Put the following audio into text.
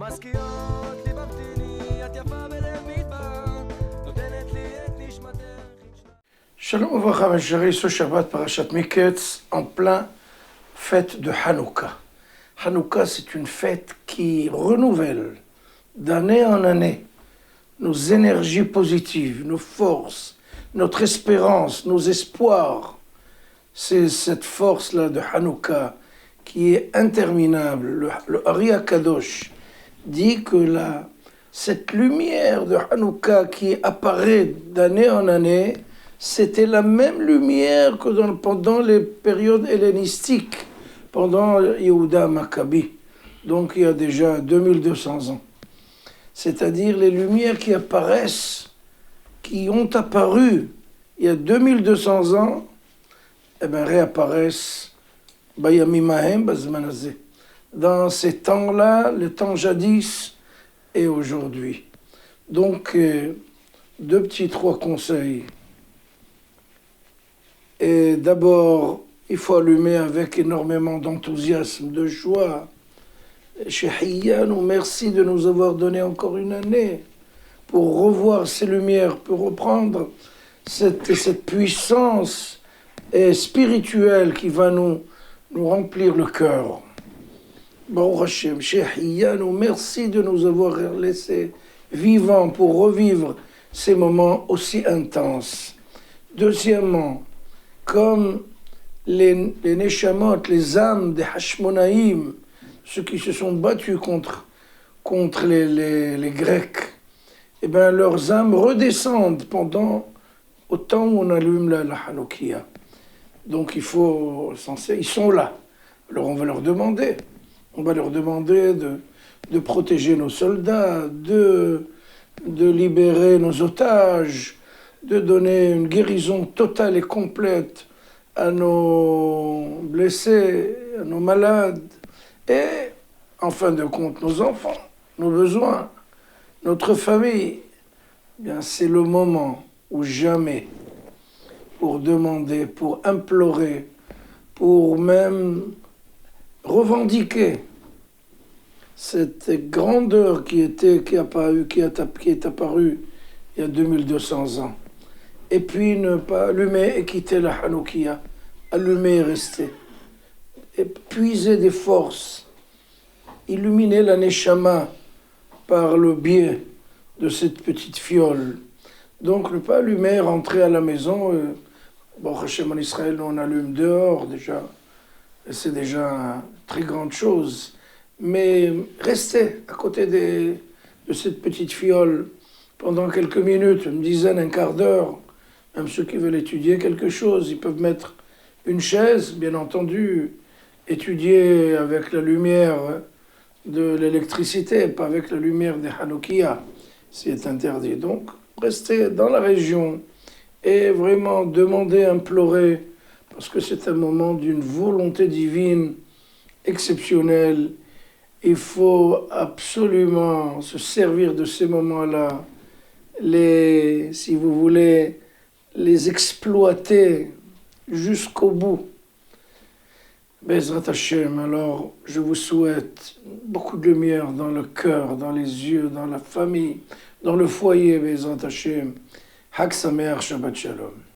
מזכירות לי ממתיני, את יפה בלב מדבר, נותנת לי את נשמתך. Shalom Uvracha, mes chéris, ce Shabbat Parashat Miketz, en plein fête de Hanouka. Hanouka, c'est une fête qui renouvelle d'année en année nos énergies positives, nos forces, notre espérance, nos espoirs. C'est cette force-là de Hanouka qui est interminable. Le Ari Akadosh dit que cette lumière de Hanouka qui apparaît d'année en année, c'était la même lumière que pendant les périodes hellénistiques, pendant Yehuda Maccabi, donc il y a déjà 2200 ans. C'est-à-dire les lumières qui apparaissent, qui ont apparu il y a 2200 ans, eh bien réapparaissent Bayamimahem Bazmanazé. Dans ces temps-là, le temps jadis et aujourd'hui. Donc, trois conseils. Et d'abord, il faut allumer avec énormément d'enthousiasme, de joie. Shehiyanou, merci de nous avoir donné encore une année pour revoir ces lumières, pour reprendre cette puissance spirituelle qui va nous remplir le cœur. Baruch Hashem, Shehiyanou, merci de nous avoir laissés vivants pour revivre ces moments aussi intenses. Deuxièmement, comme les Neshamot, les âmes des Hashmonaïm, ceux qui se sont battus contre les Grecs, eh bien leurs âmes redescendent au temps où on allume la Hanoukia. Donc ils sont là. Alors on va leur demander de protéger nos soldats, de libérer nos otages, de donner une guérison totale et complète à nos blessés, à nos malades, et en fin de compte, nos enfants, nos besoins, notre famille. Bien, c'est le moment ou jamais pour demander, pour implorer, pour même revendiquer cette grandeur qui est apparue il y a 2200 ans. Et puis ne pas allumer et quitter la Hanoukia, allumer et rester. Et puiser des forces, illuminer la Neshama par le biais de cette petite fiole. Donc ne pas allumer, rentrer à la maison. Bon, Hachem en Israël, on allume dehors déjà. Et c'est déjà une très grande chose. Mais rester à côté de cette petite fiole pendant quelques minutes, une dizaine, un quart d'heure. Même ceux qui veulent étudier quelque chose, ils peuvent mettre une chaise, bien entendu, étudier avec la lumière de l'électricité, pas avec la lumière des Hanoukia, c'est interdit. Donc, rester dans la région et vraiment demander, implorer, parce que c'est un moment d'une volonté divine exceptionnelle. Il faut absolument se servir de ces moments-là, si vous voulez, les exploiter jusqu'au bout. Bezrat Hashem, alors je vous souhaite beaucoup de lumière dans le cœur, dans les yeux, dans la famille, dans le foyer, Bezrat Hashem. Hag Sameach, Shabbat Shalom.